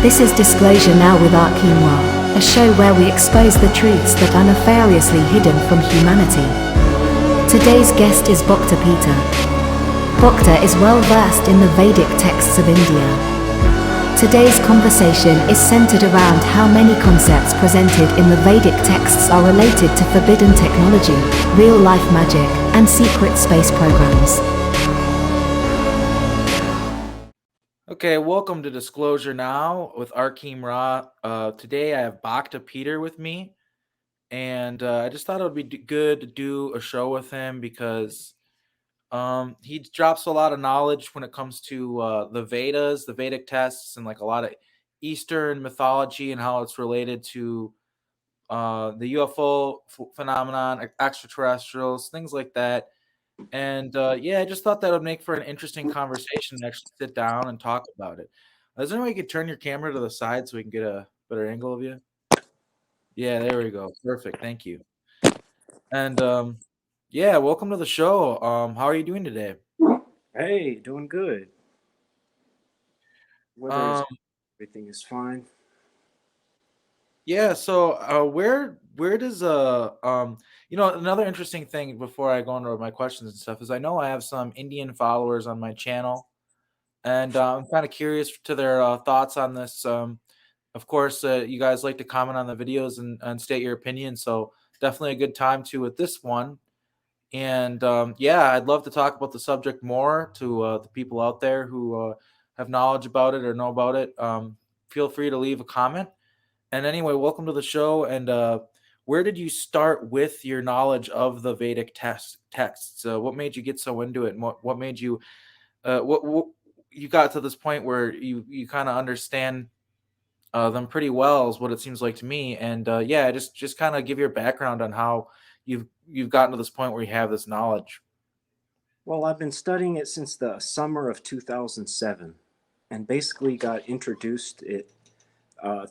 This is Disclosure Now with Arquinois, a show where we expose the truths that are nefariously hidden from humanity. Today's guest is Bhakta Peter. Bhakta is well versed in the Vedic texts of India. Today's conversation is centered around how many concepts presented in the Vedic texts are related to forbidden technology, real-life magic, and secret space programs. Okay, welcome to Disclosure Now with Arkeem Ra. Today I have Bhakta Peter with me, and I just thought it would be good to do a show with him because he drops a lot of knowledge when it comes to the Vedas, the Vedic texts, and like a lot of Eastern mythology and how it's related to the UFO phenomenon, extraterrestrials, things like that. And yeah, I just thought that would make for an interesting conversation to actually sit down and talk about it. Is there any way you could turn your camera to the side so we can get a better angle of you? Yeah, there we go. Perfect. Thank you. And yeah, welcome to the show. How are you doing today? Hey, doing good. Weather is Um, everything is fine. yeah, so where does another interesting thing before I go into my questions and stuff is I know I have some Indian followers on my channel, and I'm kind of curious to their thoughts on this. Of course, you guys like to comment on the videos and state your opinion, so definitely a good time to with this one. And yeah, I'd love to talk about the subject more to the people out there who have knowledge about it or know about it. Feel free to leave a comment. And anyway, welcome to the show. And where did you start with your knowledge of the Vedic texts? What made you get so into it, and what made you what you got to this point where you kind of understand them pretty well is what it seems like to me. And yeah, just kind of give your background on how you've gotten to this point where you have this knowledge. Well, I've been studying it since the summer of 2007 and basically got introduced it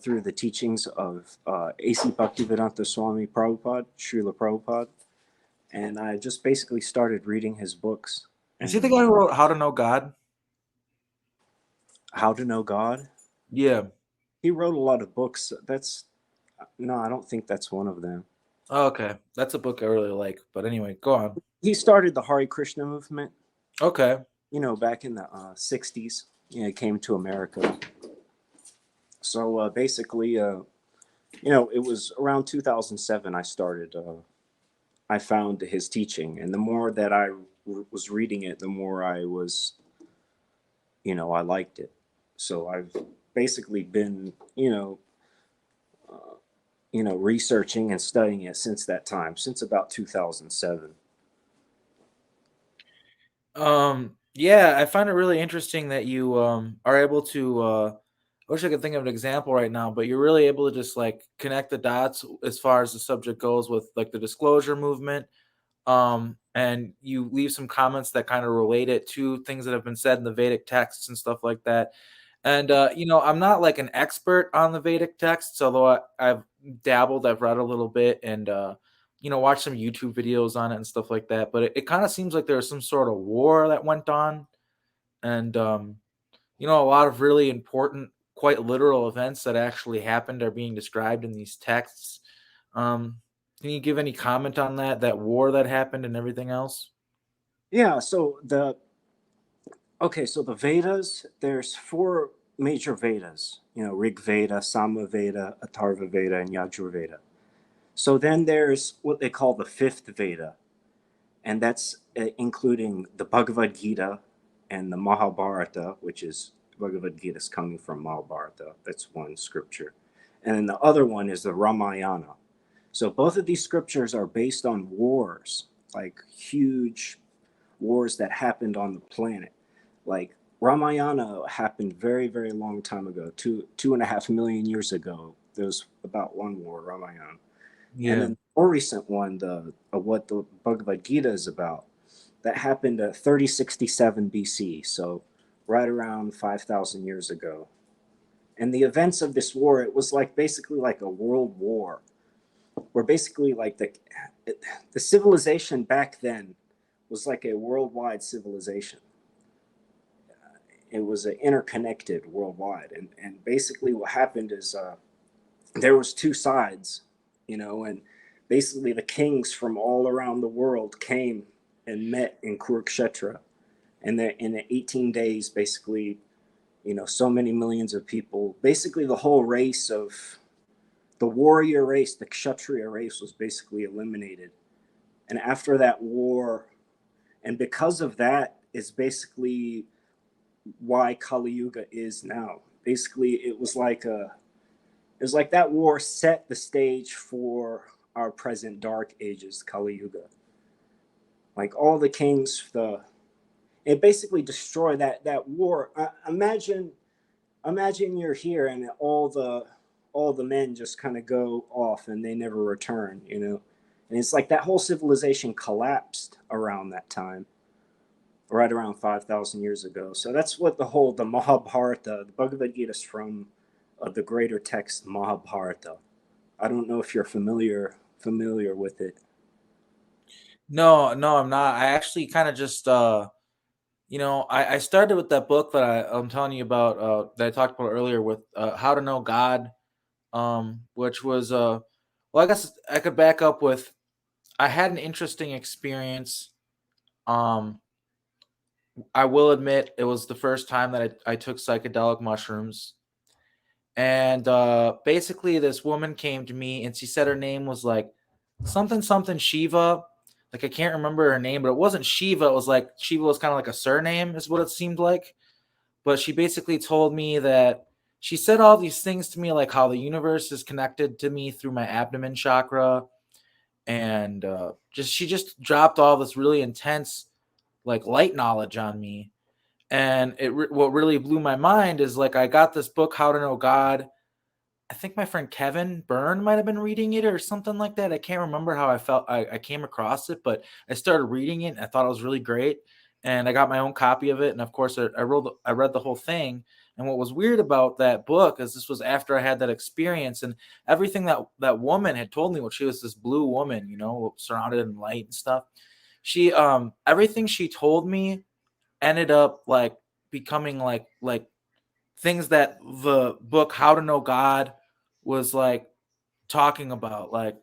through the teachings of A.C. Bhaktivedanta Swami Prabhupada, Srila Prabhupada. And I just basically started reading his books. Is he the And guy who wrote How to Know God? How to Know God. Yeah. He wrote a lot of books. No, I don't think that's one of them. Oh, okay, that's a book I really like. But anyway, go on. He started the Hare Krishna movement, Okay. back in the 60s. It came to America. So basically, it was around 2007 I found his teaching. And the more that I was reading it, the more I was, I liked it. So I've basically been, researching and studying it since that time, since about 2007. Yeah, I find it really interesting that you are able to I wish I could think of an example right now, but you're really able to just like connect the dots as far as the subject goes with like the disclosure movement. And you leave some comments that kind of relate it to things that have been said in the Vedic texts and stuff like that. And I'm not like an expert on the Vedic texts, although I've dabbled, I've read a little bit, and watched some YouTube videos on it and stuff like that. But it kind of seems like there was some sort of war that went on, and a lot of really important, quite literal events that actually happened are being described in these texts. Um, can you give any comment on that war that happened and everything else? Yeah. So the Vedas, there's four major Vedas, Rig Veda, Sama Veda, Atharva Veda, and Yajur Veda. So then there's what they call the fifth Veda, and that's including the Bhagavad Gita and the Mahabharata, which is Bhagavad Gita is coming from Mahabharata. That's one scripture. And then the other one is the Ramayana. So both of these scriptures are based on wars, like huge wars that happened on the planet. Like Ramayana happened very, very long time ago, 2.5 million years ago. There was about one war, Ramayana. And Yeah. then the more recent one, what the Bhagavad Gita is about, that happened at 3067 BC, so right around 5,000 years ago. And the events of this war, it was like basically like a world war, where basically like the civilization back then was like a worldwide civilization. it was interconnected worldwide. And basically what happened is there was two sides, and basically the kings from all around the world came and met in Kurukshetra. And in 18 days, basically, so many millions of people, basically the whole race of the warrior race, the Kshatriya race, was basically eliminated. And after that war, and because of that, is basically why Kali Yuga is now. Basically, it was like that war set the stage for our present dark ages, Kali Yuga. Like all the kings, it basically destroyed that war. Imagine you're here and all the men just kind of go off and they never return, and it's like that whole civilization collapsed around that time, right around 5,000 years ago. So that's what the Mahabharata, the Bhagavad Gita, is from, the greater text Mahabharata. I don't know if you're familiar with it. No, no, I'm not. I actually kind of just I started with that book that I'm telling you about, that I talked about earlier, with How to Know God, which was well, I guess I could back up with, I had an interesting experience. Um, I will admit it was the first time that I took psychedelic mushrooms. And basically, this woman came to me and she said her name was like something something Shiva. Like, I can't remember her name, but it wasn't Shiva. It was like Shiva was kind of like a surname, is what it seemed like. But she basically told me that she said all these things to me, like how the universe is connected to me through my abdomen chakra, and just she just dropped all this really intense, like, light knowledge on me. And what really blew my mind is, like, I got this book, How to Know God. I think my friend Kevin Byrne might have been reading it or something like that. I can't remember how I felt. I came across it, but I started reading it and I thought it was really great. And I got my own copy of it. And of course, I read the whole thing. And what was weird about that book is this was after I had that experience, and everything that woman had told me, well, she was this blue woman, surrounded in light and stuff. She, everything she told me ended up like becoming like things that the book How to Know God was like talking about. Like,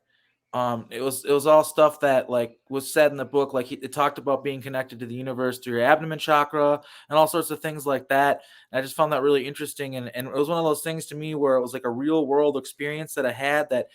it was all stuff that like was said in the book. Like, it talked about being connected to the universe through your abdomen chakra and all sorts of things like that. And I just found that really interesting, and it was one of those things to me where it was like a real world experience that I had, that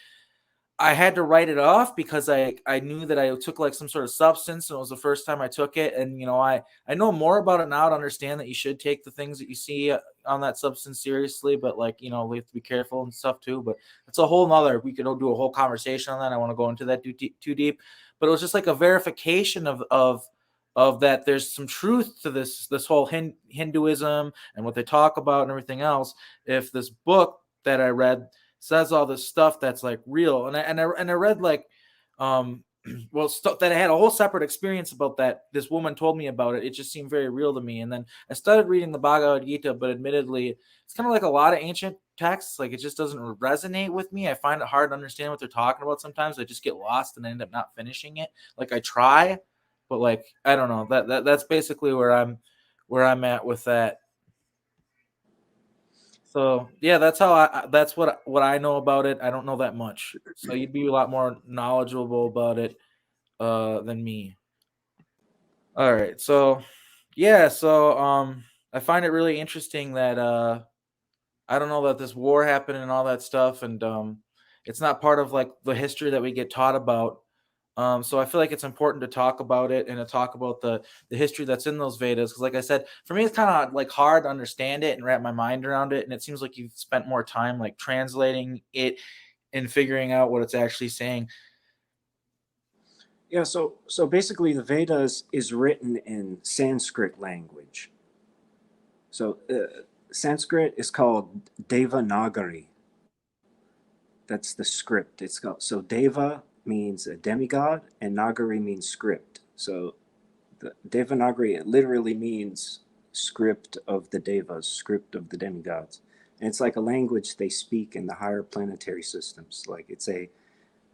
I had to write it off because I knew that I took like some sort of substance, and it was the first time I took it. And I know more about it now to understand that you should take the things that you see on that substance seriously, but like, we have to be careful and stuff too. But it's a whole nother, we could do a whole conversation on that. I want to go into that too deep, but it was just like a verification of that there's some truth to this whole Hinduism and what they talk about and everything else. If this book that I read says all this stuff that's like real, and I read like, well, stuff that I had a whole separate experience about, that this woman told me about it. It just seemed very real to me. And then I started reading the Bhagavad Gita, but admittedly, it's kind of like a lot of ancient texts. Like, it just doesn't resonate with me. I find it hard to understand what they're talking about sometimes. I just get lost and I end up not finishing it. Like, I try, but like, I don't know. That's basically where I'm at with that. So yeah, that's what I know about it. I don't know that much. So you'd be a lot more knowledgeable about it than me. All right. So yeah, so I find it really interesting that I don't know, that this war happened and all that stuff, and it's not part of like the history that we get taught about. So I feel like it's important to talk about it and to talk about the history that's in those Vedas, because, like I said, for me it's kind of like hard to understand it and wrap my mind around it. And it seems like you've spent more time like translating it and figuring out what it's actually saying. Yeah, so basically the Vedas is written in Sanskrit language. So Sanskrit is called Devanagari. That's the script. It's called, so Deva means a demigod and Nagari means script. So the Devanagari, it literally means script of the devas, script of the demigods. And it's like a language they speak in the higher planetary systems. Like it's a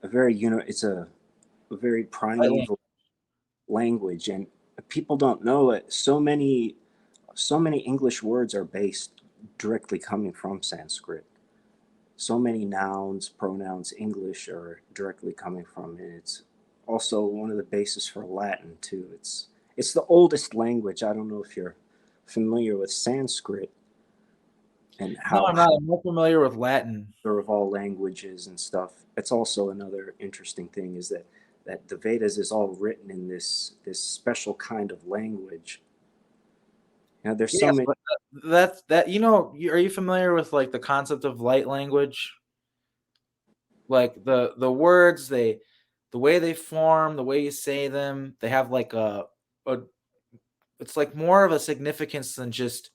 very it's a very Lightly. primeval language, and people don't know it. So many so many English words are based directly coming from Sanskrit. So many nouns, pronouns, English are directly coming from it. It's also one of the bases for Latin too. It's the oldest language. I don't know if you're familiar with Sanskrit and No, how I'm not. I'm more familiar with Latin. of all languages and stuff. It's also another interesting thing is that the Vedas is all written in this special kind of language. You know, there's so Yes, many. but that's that. Are you familiar with like the concept of light language? Like the words, the way they form, the way you say them, they have like a it's like more of a significance than just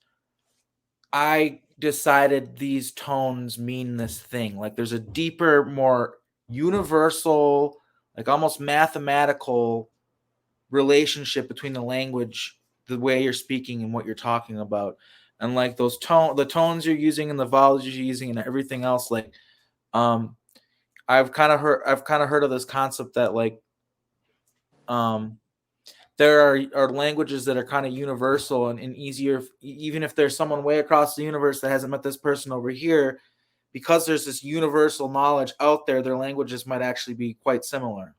I decided these tones mean this thing. Like there's a deeper, more universal, like almost mathematical relationship between the language, the way you're speaking and what you're talking about. And like the tones you're using and the vowels you're using and everything else, like um I've kind of heard of this concept that like um there are languages that are kind of universal and easier, even if there's someone way across the universe that hasn't met this person over here, because there's this universal knowledge out there, their languages might actually be quite similar.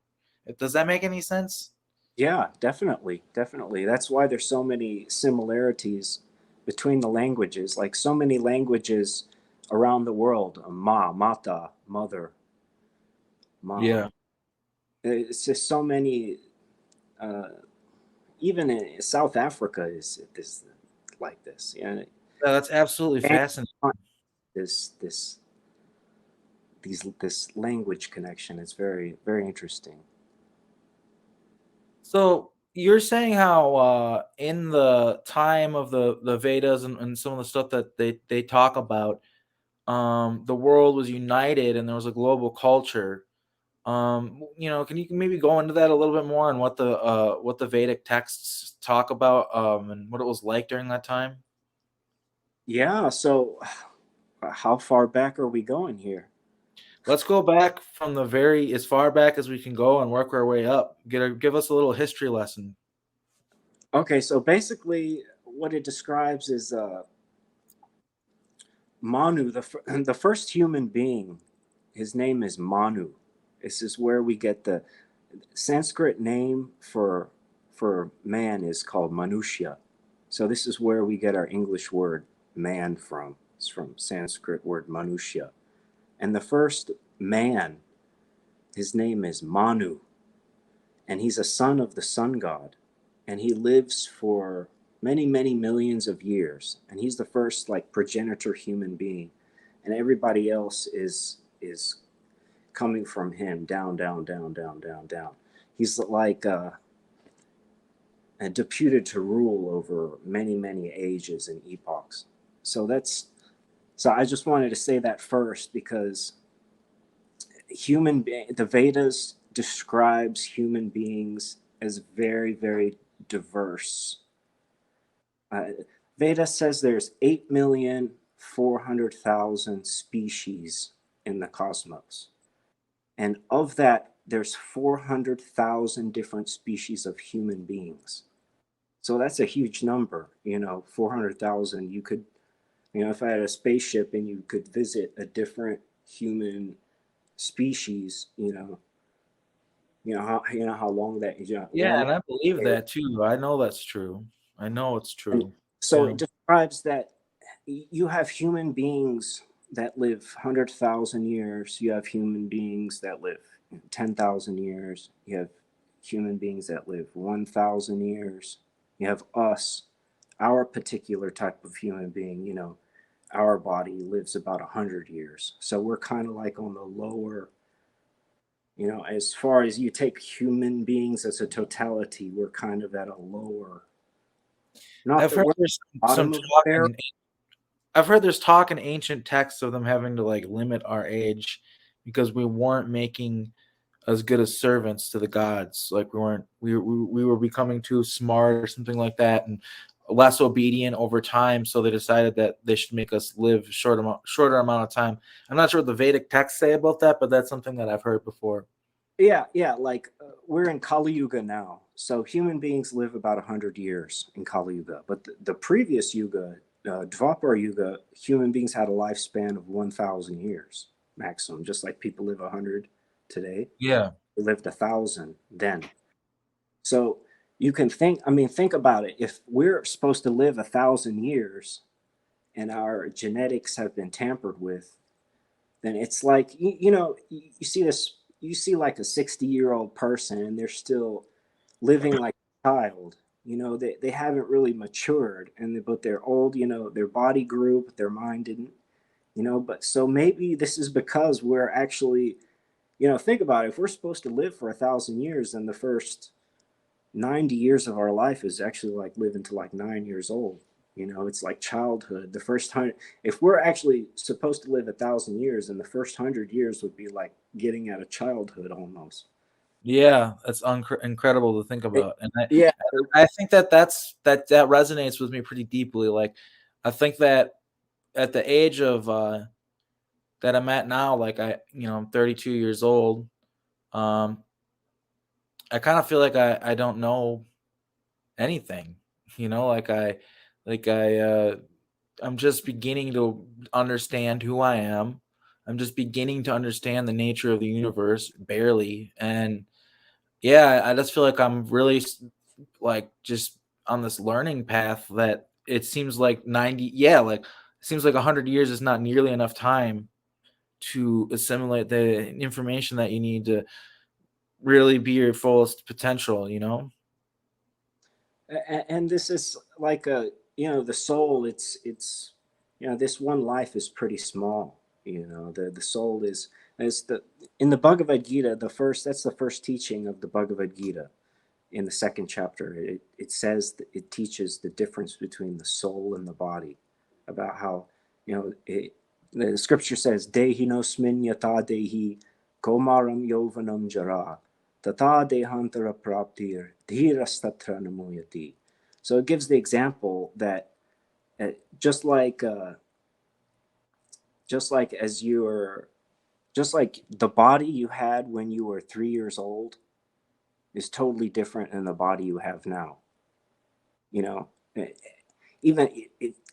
Does that make any sense? Yeah, definitely, definitely. That's why there's so many similarities between the languages. Like so many languages around the world, mata, mother, ma. Yeah. It's just so many. Uh, Even in South Africa is this like this. Yeah, Yeah, that's absolutely and fascinating. this this language connection is very very interesting. So you're saying how in the time of the Vedas and some of the stuff that they talk about, the world was united and there was a global culture. Can you maybe go into that a little bit more and what the Vedic texts talk about and what it was like during that time? Yeah. So, how far back are we going here? Let's go back from the very as far back as we can go and work our way up. Give us a little history lesson. Okay. So basically, what it describes is Manu, the first human being. His name is Manu. This is where we get the Sanskrit name for man is called Manushya. So this is where we get our English word man from. It's from Sanskrit word Manushya. And the first man, his name is Manu. And he's a son of the sun god. And he lives for many, many millions of years. And he's the first like progenitor human being. And everybody else is coming from him down, down, down, down, down, down. He's like deputed to rule over many, many ages and epochs. So that's so I just wanted to say that first because the Vedas describes human beings as very, very diverse. Uh, Veda says there's 8,400,000 species in the cosmos. And of that, there's 400,000 different species of human beings. So that's a huge number, 400,000. You could, if I had a spaceship and you could visit a different human species, how long that is, Yeah, long. and I believe that too. I know that's true. I know it's And true. so Yeah. it describes that you have human beings that live 100,000 years. You have human beings that live 10,000 years. You have human beings that live 1,000 years. You have us, our particular type of human being, our body lives about 100 years. So we're kind of like on the lower, as far as you take human beings as a totality, we're kind of at a lower, not I've that heard we're there's some bottom of the talk barrel. I've heard there's talk in ancient texts of them having to like limit our age because we weren't making as good as servants to the gods. Like we were becoming too smart or something like that, and less obedient over time. So they decided that they should make us live shorter amount of time. I'm not sure what the Vedic texts say about that, but that's something that I've heard before. yeah. Like we're in Kali Yuga now, so human beings live about 100 years in Kali Yuga. But the previous Yuga, Dvapara Yuga, human beings had a lifespan of 1,000 years maximum, just like people live 100 today. Yeah. They lived 1,000 then. So you can think. I mean, think about it. If we're supposed to live 1,000 years, and our genetics have been tampered with, then it's like you see this. You see like a 60-year-old person, and they're still living like a child. They haven't really matured, but they're old. Their body grew, but their mind didn't. But so maybe this is because we're actually, think about it. If we're supposed to live for 1,000 years, then the first 90 years of our life is actually like living to like 9 years old. It's like childhood. The first time, if we're actually supposed to live 1,000 years, then the first 100 years would be like getting out of childhood almost. Yeah, that's incredible to think It, about, and yeah, I think that that resonates with me pretty deeply. Like, I think that at the age of that I'm at now, like I'm 32 years old. Um, I kind of feel like I don't know anything. Like I'm just beginning to understand who I am. I'm just beginning to understand the nature of the universe, barely, and yeah, I just feel like I'm really like just on this learning path that it seems like 90, yeah, like it seems like 100 years is not nearly enough time to assimilate the information that you need to really be your fullest potential. and this is like the soul. It's this one life is pretty small. The soul is the in the Bhagavad Gita. That's the first teaching of the Bhagavad Gita. In the second chapter, it says that it teaches the difference between the soul and the body, about how the scripture says dehinosmin yata dehi komaram yovanam jara tata dehantara praptir dhirastatra namoyati. So it gives the example that uh, just like uh, just like as you are just like the body you had when you were 3 years old is totally different than the body you have now. you know Even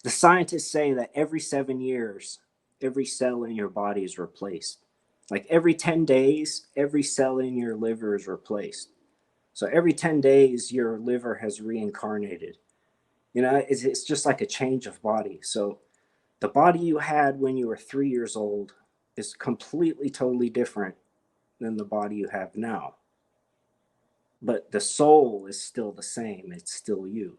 the scientists say that every 7 years every cell in your body is replaced. Like every 10 days every cell in your liver is replaced. So every 10 days your liver has reincarnated. It's just like a change of body. So the body you had when you were 3 years old is completely totally different than the body you have now, but the soul is still the same. It's still you.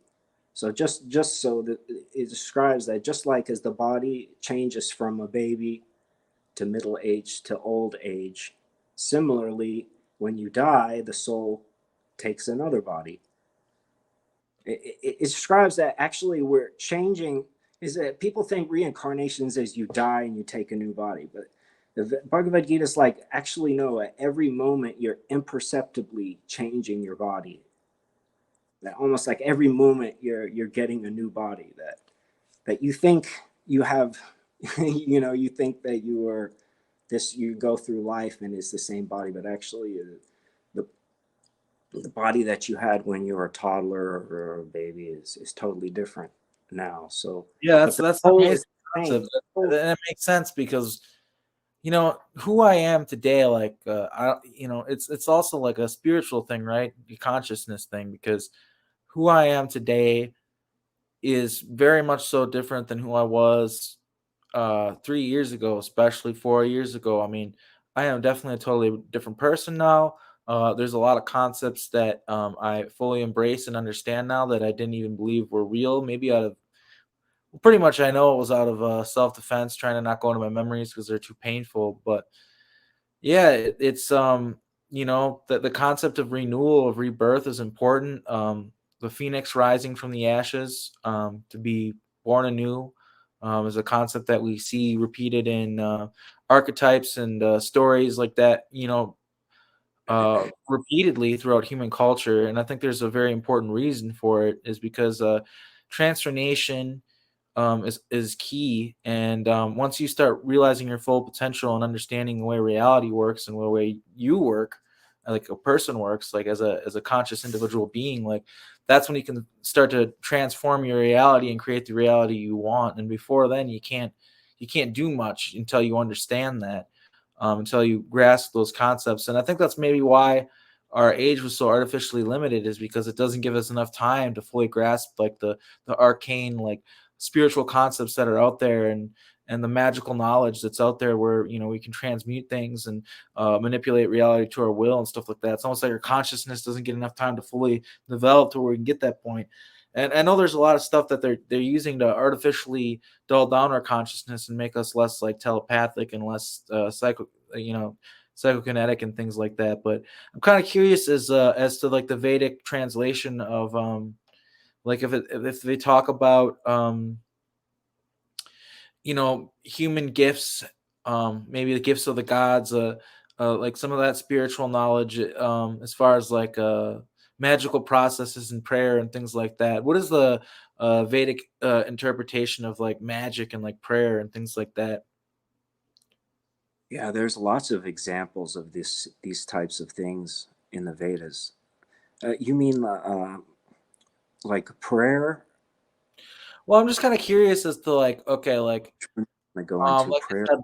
So just so that it describes that, just like as the body changes from a baby to middle age to old age, similarly, when you die, the soul takes another body. It describes that actually we're changing. Is that people think reincarnations is you die and you take a new body, but the Bhagavad Gita is like, actually no. At every moment, you're imperceptibly changing your body. That almost like every moment you're getting a new body that you think you have. You think that you are this. You go through life and it's the same body, but actually, the the body that you had when you were a toddler or a baby is totally different now. So, Yeah, but the that's an soul is amazing the concept, same. and it makes sense because who I am today, like it's also like a spiritual thing, right? The consciousness thing, because who I am today is very much so different than who I was 3 years ago, especially 4 years ago. I mean, I am definitely a totally different person now. There's a lot of concepts that I fully embrace and understand now that I didn't even believe were real. Maybe out of pretty much, I know it was out of self defense, trying to not go into my memories because they're too painful. But yeah, it's the concept of renewal, of rebirth, is important. The phoenix rising from the ashes, to be born anew, is a concept that we see repeated in archetypes and stories like that. Repeatedly throughout human culture, and I think there's a very important reason for it, is because transformation is key. And once you start realizing your full potential and understanding the way reality works and the way you work, like a person works, like as a conscious individual being, like that's when you can start to transform your reality and create the reality you want. And before then, you can't do much until you understand that, until you grasp those concepts. And I think that's maybe why our age was so artificially limited, is because it doesn't give us enough time to fully grasp like the arcane, like spiritual concepts that are out there, and the magical knowledge that's out there, where we can transmute things and manipulate reality to our will and stuff like that. It's almost like our consciousness doesn't get enough time to fully develop to where we can get that point. And I know there's a lot of stuff that they're using to artificially dull down our consciousness and make us less like telepathic and less psychokinetic and things like that. But I'm kind of curious as to like the Vedic translation of like if they talk about human gifts, maybe the gifts of the gods, like some of that spiritual knowledge, as far as like magical processes and prayer and things like that. What is the Vedic interpretation of like magic and like prayer and things like that? Yeah, there's lots of examples of these types of things in the Vedas. You mean like prayer? Well, I'm just kind of curious as to like, okay, like I go into like prayer. I said,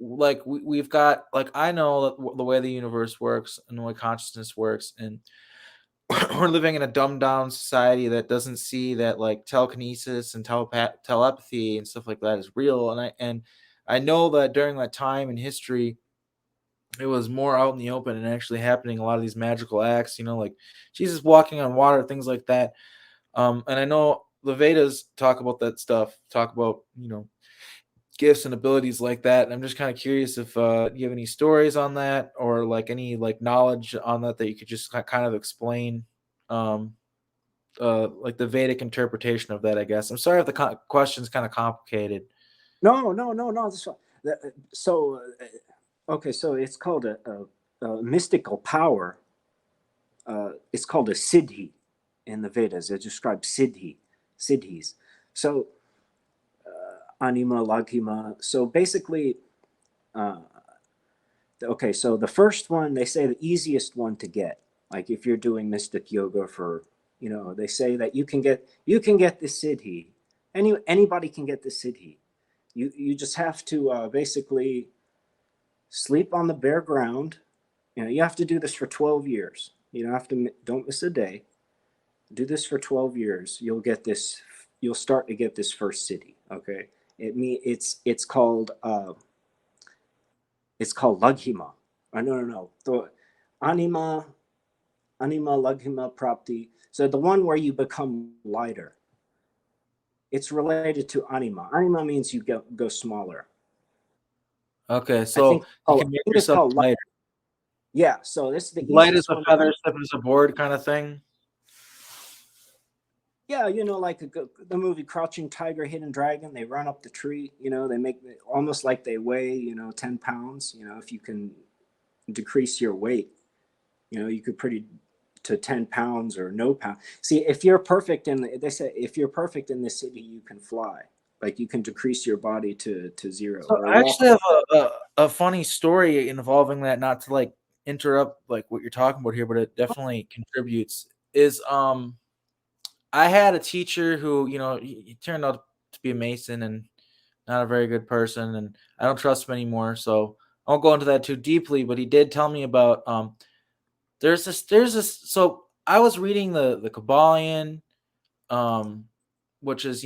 like we've got, like, I know that the way the universe works and the way consciousness works, and we're living in a dumbed down society that doesn't see that like telekinesis and telepathy and stuff like that is real. And I know that during that time in history, it was more out in the open and actually happening. A lot of these magical acts, like Jesus walking on water, things like that. And I know the Vedas talk about that stuff, talk about gifts and abilities like that. And I'm just kind of curious if you have any stories on that, or like any like knowledge on that you could just kind of explain, um, like the Vedic interpretation of that. I guess I'm sorry if the question's kind of complicated. No, no, no, no. So, okay, so it's called a mystical power. It's called a siddhi in the Vedas. It describes siddhis. So, anima, laghima. So basically, okay, so the first one, they say the easiest one to get. Like if you're doing mystic yoga for, they say that you can get the siddhi. Anybody can get the siddhi. You just have to basically sleep on the bare ground. You have to do this for 12 years. You don't miss a day. Do this for 12 years. You'll get this. You'll start to get this first siddhi. Okay. It's called laghima. No. The anima laghima prapti. So the one where you become lighter. It's related to anima. Anima means you go smaller. Okay, I so think you I can make think it's yourself called light. lighter. Yeah. So this is the Light as easiest a one. feather, stiff as a board, kind of thing. Yeah, like the movie Crouching Tiger, Hidden Dragon. They run up the tree. They make it almost like they weigh 10 pounds. If you can decrease your weight, you could to 10 pounds or no pound. See, if you're perfect they say if you're perfect in this city, you can fly. Like you can decrease your body to zero So or I walk. actually have a funny story involving that, not to like interrupt like what you're talking about here, but it definitely contributes. Is I had a teacher who, he turned out to be a Mason and not a very good person, and I don't trust him anymore. So I won't go into that too deeply. But he did tell me about there's this. So I was reading the Kabbalion, um, which is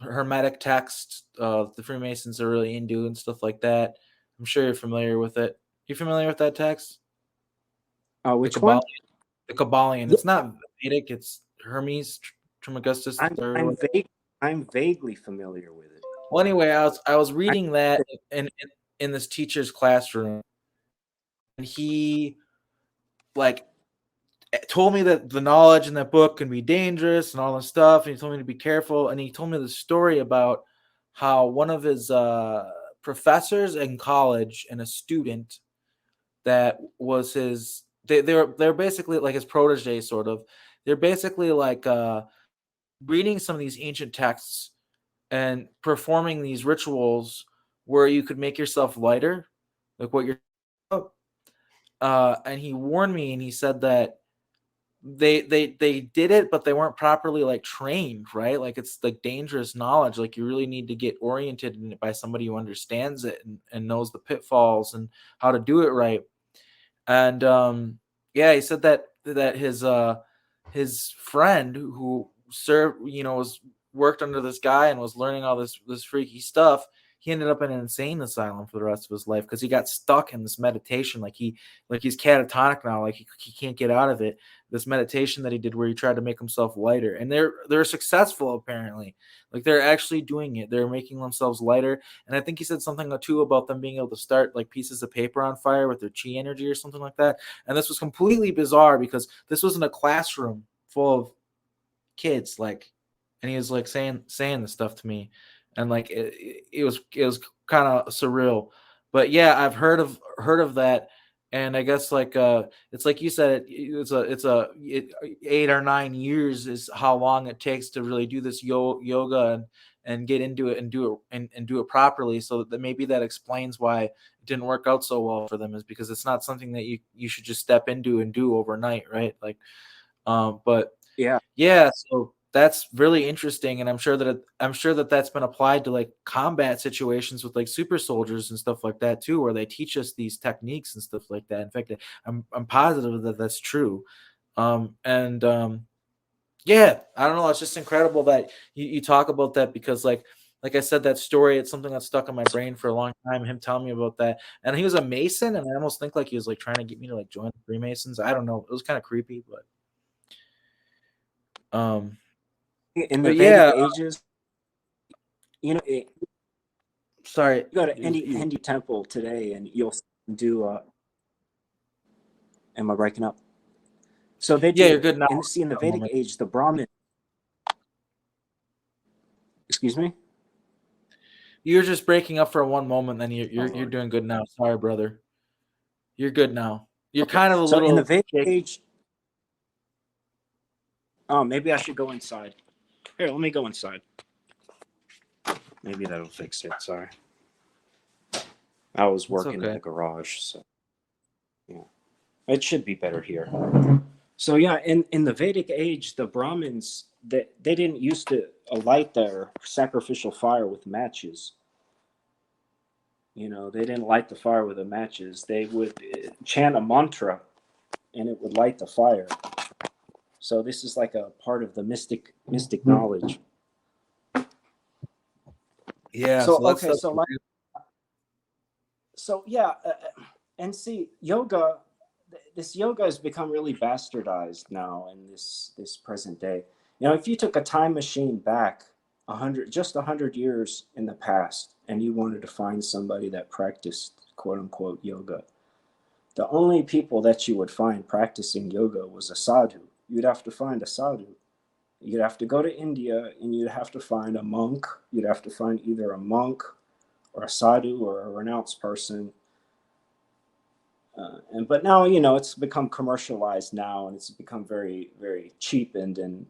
Hermetic text. The Freemasons are really into and stuff like that. I'm sure you're familiar with it. You familiar with that text? The Which Kabbalion. one? The Kabbalion. Yeah, It's not Vedic. It's Hermes Trismegistus the I'm third. I'm vague. I'm vaguely familiar with it. Well, anyway, I was I, reading that in this teacher's classroom, and he like told me that the knowledge in that book can be dangerous and all this stuff, and he told me to be careful. And he told me the story about how one of his professors in college and a student that was his they're basically like his protege, sort of. They're basically like reading some of these ancient texts and performing these rituals where you could make yourself lighter, like what you're. and he warned me, and he said that they did it, but they weren't properly like trained, right? Like it's like dangerous knowledge. Like you really need to get oriented in it by somebody who understands it and knows the pitfalls and how to do it right. And yeah, he said that his friend who served, was worked under this guy and was learning all this freaky stuff. He ended up in an insane asylum for the rest of his life because he got stuck in this meditation. Like he's catatonic now. Like he can't get out of it. This meditation that he did where he tried to make himself lighter, and they're successful apparently. Like they're actually doing it. They're making themselves lighter. And I think he said something too about them being able to start like pieces of paper on fire with their chi energy or something like that. And this was completely bizarre because this was in a classroom full of kids, like, and he was like saying this stuff to me, and like it was kind of surreal. But yeah, I've heard of that. And I guess like it's like you said, it 8 or 9 years is how long it takes to really do this yoga and get into it and do it and do it properly. So that maybe that explains why it didn't work out so well for them, is because it's not something that you should just step into and do overnight, right? Like but Yeah. yeah, so that's really interesting, and I'm sure that that's been applied to like combat situations with like super soldiers and stuff like that too, where they teach us these techniques and stuff like that. In fact, I'm positive that that's true. And Yeah, I don't know. It's just incredible that you talk about that because like I said, that story, it's something that's stuck in my brain for a long time. Him telling me about that, and he was a Mason, and I almost think like he was like trying to get me to like join the Freemasons. I don't know. It was kind of creepy, um, In the but Vedic yeah. ages, you Sorry. go to any Hindu temple today and you'll do am I breaking up? So they Yeah, you're do good now. in the For a Vedic moment. age, the Brahmin, excuse me? You're just breaking up for one moment, then you're Oh you're Lord. doing good now. Sorry, brother. You're good now. You're Okay. kind of a So in the little Vedic shaky. age, oh, maybe I should go inside. Here, let me go inside. Maybe that'll fix it. Sorry. I was It's working in okay. the garage, so yeah. It should be better here. So yeah, in the Vedic age, the Brahmins they didn't used to light their sacrificial fire with matches. They didn't light the fire with the matches. They would chant a mantra, and it would light the fire. So this is like a part of the mystic knowledge. Yeah, So so that's okay, stuff. so yeah, and see, yoga. This yoga has become really bastardized now in this present day. If you took a time machine back 100 years in the past, and you wanted to find somebody that practiced quote unquote yoga, the only people that you would find practicing yoga was a sadhu. You'd have to find a sadhu. You'd have to go to India and you'd have to find a monk. You'd have to find either a monk or a sadhu or a renounced person. But now, it's become commercialized now, and it's become very, very cheapened and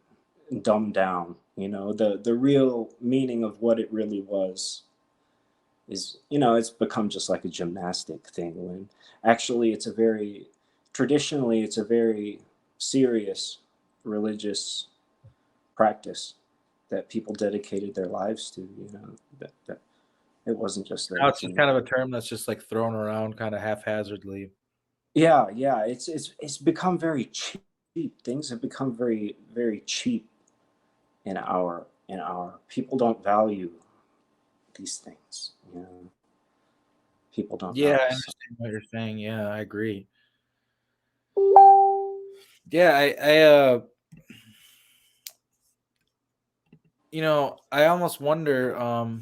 dumbed down. The real meaning of what it really was is, it's become just like a gymnastic thing, when actually traditionally it's a very serious religious practice that people dedicated their lives to. That it wasn't just Now a it's just kind of a term that's just like thrown around kind of haphazardly. Yeah, it's become very cheap. Things have become very, very cheap in our people don't value these things. People don't Yeah, value. I So understand what you're saying. Yeah, I agree. Yeah, I almost wonder.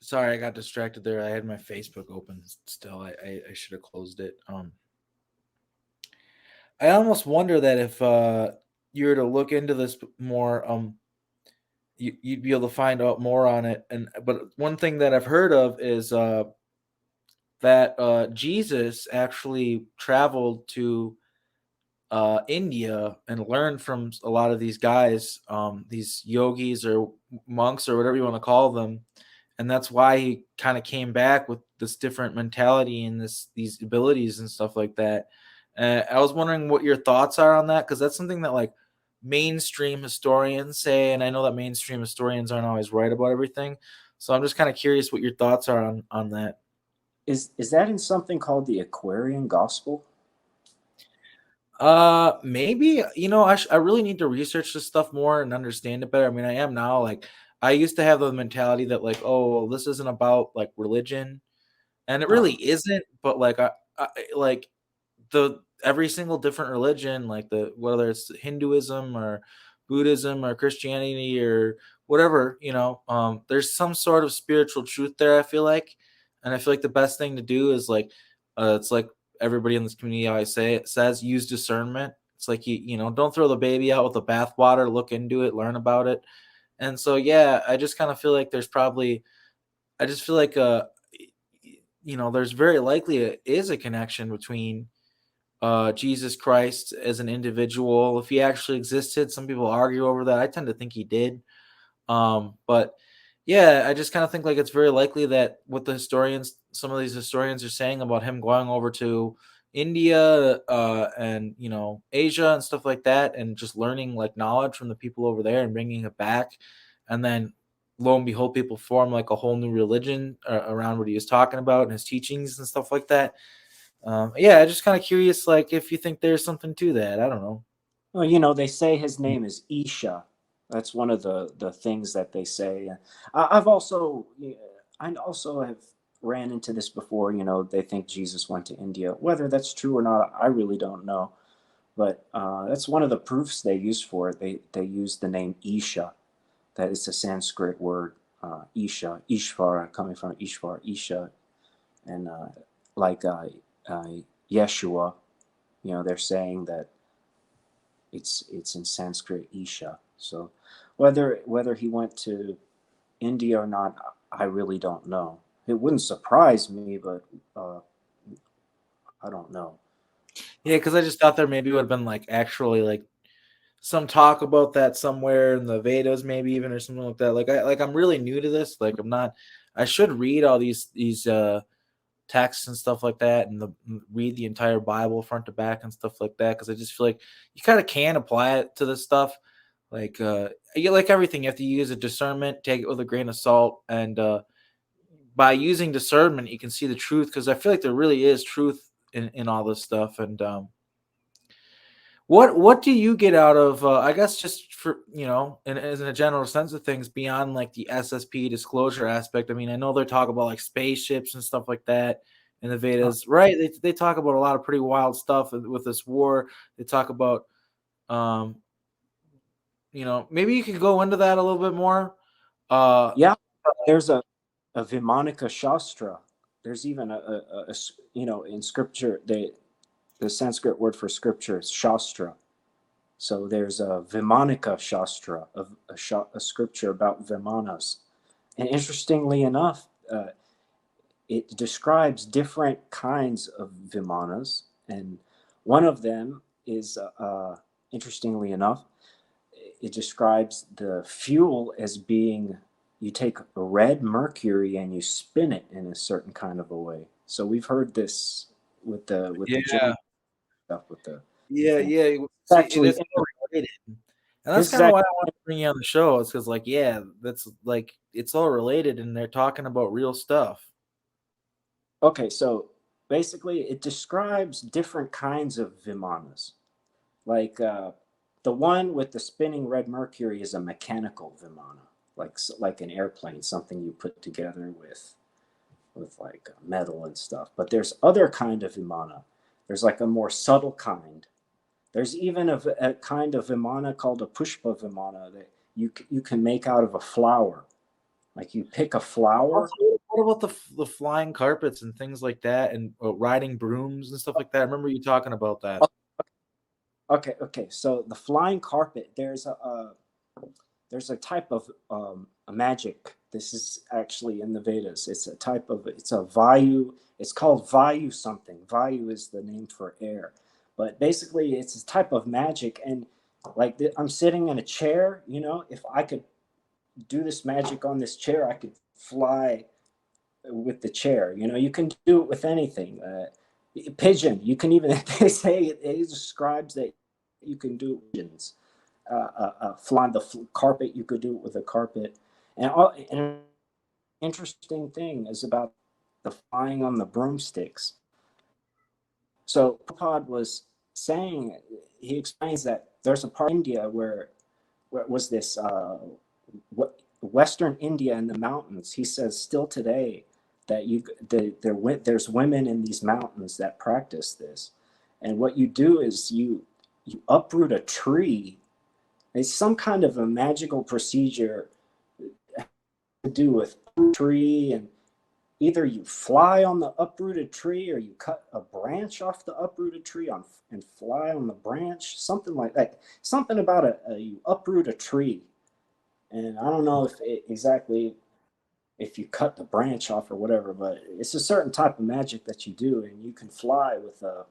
Sorry, I got distracted there. I had my Facebook open still. I should have closed it. I almost wonder that if you were to look into this more, you'd be able to find out more on it. And but one thing that I've heard of is that Jesus actually traveled to India and learned from a lot of these guys, these yogis or monks or whatever you want to call them, and that's why he kind of came back with this different mentality and these abilities and stuff like that. I was wondering what your thoughts are on that, because that's something that like mainstream historians say, and I know that mainstream historians aren't always right about everything. So I'm just kind of curious what your thoughts are on that. Is that in something called the Aquarian Gospel? Maybe, I really need to research this stuff more and understand it better. I mean, I am now. Like, I used to have the mentality that like, oh, this isn't about like religion, and it really Uh, isn't. But like, I like the every single different religion, like the whether it's Hinduism or Buddhism or Christianity or whatever, there's some sort of spiritual truth there. I feel like, and I feel like the best thing to do is like, it's like everybody in this community always says use discernment. It's like don't throw the baby out with the bathwater. Look into it, learn about it, and so yeah, I just kind of feel like I just feel like there's very likely is a connection between Jesus Christ as an individual, if he actually existed. Some people argue over that. I tend to think he did. But yeah, I just kind of think like it's very likely that what some of these historians are saying about him going over to India, and Asia and stuff like that, and just learning like knowledge from the people over there and bringing it back, and then lo and behold, people form like a whole new religion around what he was talking about and his teachings and stuff like that. Yeah, I'm just kind of curious, like if you think there's something to that. I don't know. well, they say his name is Isha. That's one of the things that they say. I've also I also have ran into this before. They think Jesus went to India. Whether that's true or not, I really don't know. But that's one of the proofs they use for it. They use the name Isha. That is a Sanskrit word, Isha, Ishvara, coming from Ishvar, Isha, and like uh, Yeshua. They're saying that it's in Sanskrit Isha. So whether he went to India or not, I really don't know. It wouldn't surprise me, but I don't know. Yeah, because I just thought there maybe would have been like actually like some talk about that somewhere in the Vedas, maybe even or something like that. I'm really new to this. Like I'm not. I should read all these texts and stuff like that, and read the entire Bible front to back and stuff like that, because I just feel like you kind of can apply it to this stuff. Like like everything, you have to use a discernment, take it with a grain of salt, and by using discernment, you can see the truth, because I feel like there really is truth in all this stuff. And what do you get out of? I guess just for as in a general sense of things, beyond like the SSP disclosure aspect. I mean, I know they're talking about like spaceships and stuff like that in the Vedas, right? They talk about a lot of pretty wild stuff with this war. They talk about, um, maybe you could go into that a little bit more. Uh, Yeah, there's a Vimanika Shastra. There's even in scripture, the Sanskrit word for scripture is Shastra. So there's a Vimanika Shastra, a scripture about Vimanas. And interestingly enough, it describes different kinds of Vimanas. And one of them is, interestingly enough, it describes the fuel as being, you take red mercury and you spin it in a certain kind of a way. So we've heard this with the yeah, James stuff with the yeah, thing. yeah. It's See, actually that's all related. And that's this is kind of why actually I want to bring you on the show. It's because, like, yeah, that's like it's all related, and they're talking about real stuff. okay. So basically, it describes different kinds of Vimanas. Like the one with the spinning red mercury is a mechanical Vimana, like an airplane, something you put together with like metal and stuff. But there's other kind of Vimana. There's like a more subtle kind. There's even a kind of Vimana called a Pushpa Vimana that you can make out of a flower. Like you pick a Also, flower. what about the flying carpets and things like that, and riding brooms and stuff like that? I remember you talking about that. Okay. So the flying carpet, there's a type of a magic. This is actually in the Vedas. It's a Vayu. It's called Vayu something. Vayu is the name for air, but basically it's a type of magic. And I'm sitting in a chair. If I could do this magic on this chair, I could fly with the chair. You know, you can do it with anything. Pigeon, you can even, they say it describes that you can do it with pigeons. Fly the carpet, you could do it with a carpet. And an interesting thing is about the flying on the broomsticks. So Prabhupada was saying, he explains that there's a part of India where it was this Western India in the mountains. He says still today that there's women in these mountains that practice this, and what you do is you uproot a tree. It's some kind of a magical procedure to do with a tree, and either you fly on the uprooted tree or you cut a branch off the uprooted tree and fly on the branch, something like that. Something about you uproot a tree. And I don't know exactly if you cut the branch off or whatever, but it's a certain type of magic that you do, and you can fly with the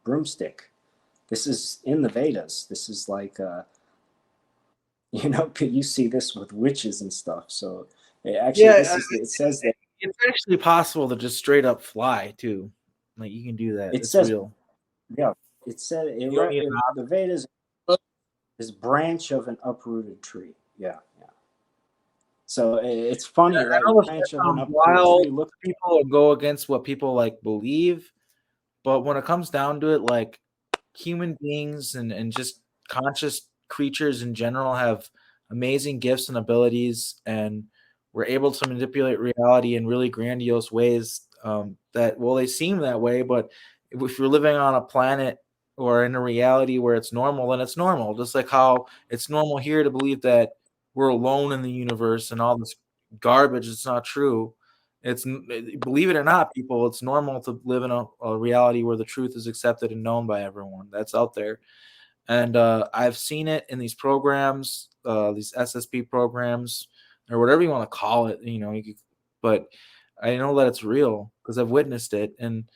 broomstick. This is in the Vedas. This is like you see this with witches and stuff. So it says that it's actually possible to just straight up fly too. Like you can do that. it It's says, real. yeah, it said the Vedas is branch of an uprooted tree. Yeah. So it's funny, right? Branch of an uprooted tree. Look, people go against what people like believe, but when it comes down to it, like human beings and just conscious creatures in general have amazing gifts and abilities, and we're able to manipulate reality in really grandiose ways that, well, they seem that way, but if you're living on a planet or in a reality where it's normal, then it's normal. Just like how it's normal here to believe that we're alone in the universe and all this garbage. It's not true. Believe it or not, people, it's normal to live in a reality where the truth is accepted and known by everyone. That's out there. And I've seen it in these programs, these SSP programs, or whatever you want to call it. But I know that it's real because I've witnessed it, and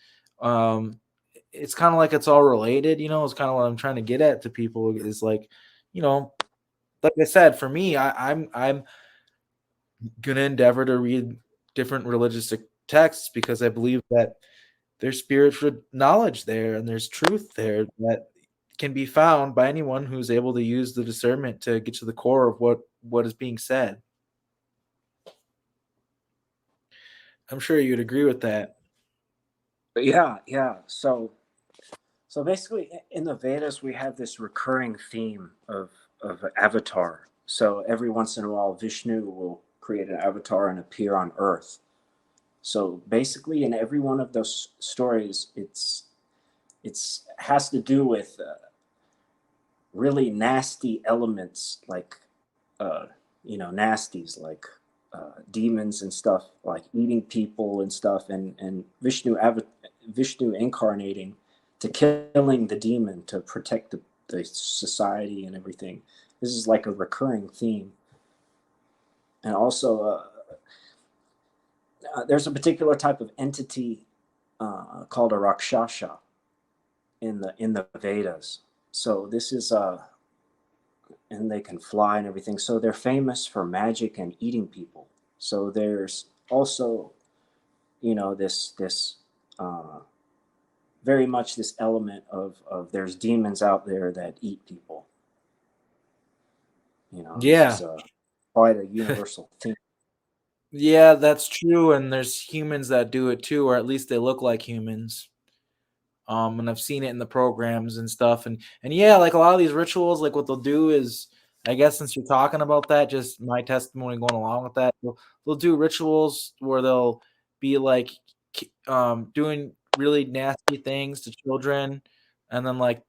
it's kind of like it's all related. It's kind of what I'm trying to get at to people is like, like I said, for me, I'm gonna endeavor to read different religious texts because I believe that there's spiritual knowledge there and there's truth there that can be found by anyone who's able to use the discernment to get to the core of what is being said. I'm sure you'd agree with that. Yeah. So basically, in the Vedas, we have this recurring theme of avatar. So every once in a while, Vishnu will create an avatar and appear on Earth. So basically, in every one of those stories, it's has to do with really nasty elements, like nasties like demons and stuff, like eating people and stuff, and Vishnu incarnating to killing the demon to protect the society and everything. This is like a recurring theme. And also, there's a particular type of entity called a Rakshasa in the Vedas. So this is and they can fly and everything. So they're famous for magic and eating people. So there's also, this very much this element of there's demons out there that eat people. Yeah. This is quite a universal thing. Yeah, that's true. And there's humans that do it too, or at least they look like humans. And I've seen it in the programs and stuff. And yeah, like a lot of these rituals, like what they'll do is, I guess since you're talking about that, just my testimony going along with that, they'll do rituals where they'll be like doing really nasty things to children, and then like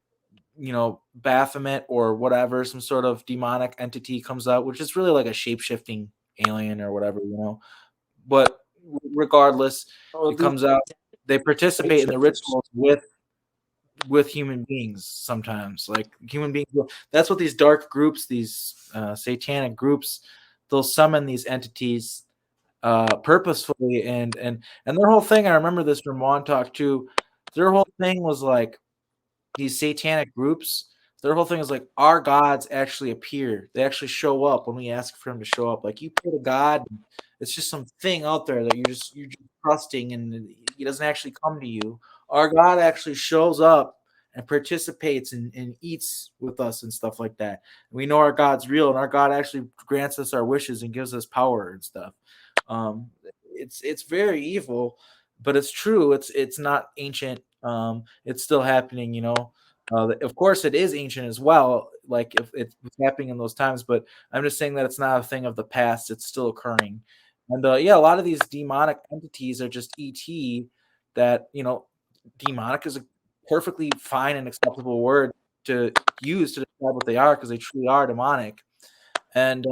Baphomet or whatever, some sort of demonic entity comes out, which is really like a shape-shifting alien or whatever, But regardless, it comes out. They participate in the rituals with human beings sometimes. Like human beings, that's what these dark groups, these satanic groups, they'll summon these entities purposefully, and their whole thing, I remember this from Montauk too, their whole thing was like these satanic groups, their whole thing is like our gods actually appear. They actually show up when we ask for him to show up. Like you put a god, it's just some thing out there that you're just trusting, and he doesn't actually come to you. Our God actually shows up and participates and eats with us and stuff like that. And we know our God's real, and our God actually grants us our wishes and gives us power and stuff. Um, it's very evil, but it's true. It's not ancient. It's still happening. Of course, it is ancient as well. Like if it's happening in those times, but I'm just saying that it's not a thing of the past. It's still occurring. And yeah, a lot of these demonic entities are just ET that, demonic is a perfectly fine and acceptable word to use to describe what they are because they truly are demonic. And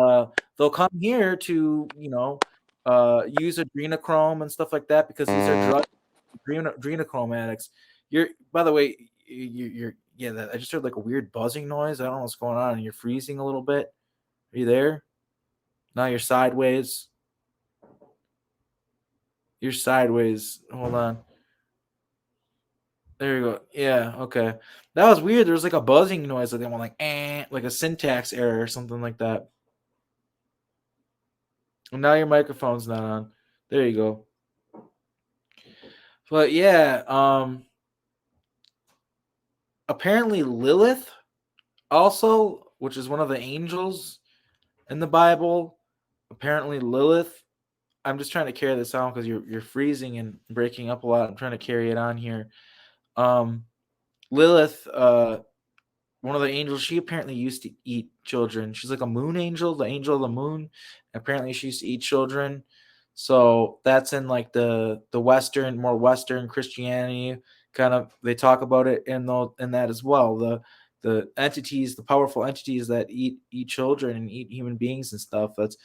they'll come here to, use adrenochrome and stuff like that because these are drug adrenochrome addicts. By the way, yeah, I just heard like a weird buzzing noise. I don't know what's going on. You're freezing a little bit. Are you there? Now you're sideways. You're sideways. Hold on. There you go. Yeah, okay. That was weird. There was like a buzzing noise that they went like a syntax error or something like that. And now your microphone's not on. There you go. But yeah, apparently Lilith also, which is one of the angels in the Bible, apparently Lilith. I'm just trying to carry this on because you're freezing and breaking up a lot. I'm trying to carry it on here. Lilith, one of the angels, she apparently used to eat children. She's like a moon angel, the angel of the moon. Apparently, she used to eat children. So that's in like the more Western Christianity kind of. They talk about it in that as well. The entities, the powerful entities that eat children and eat human beings and stuff. That's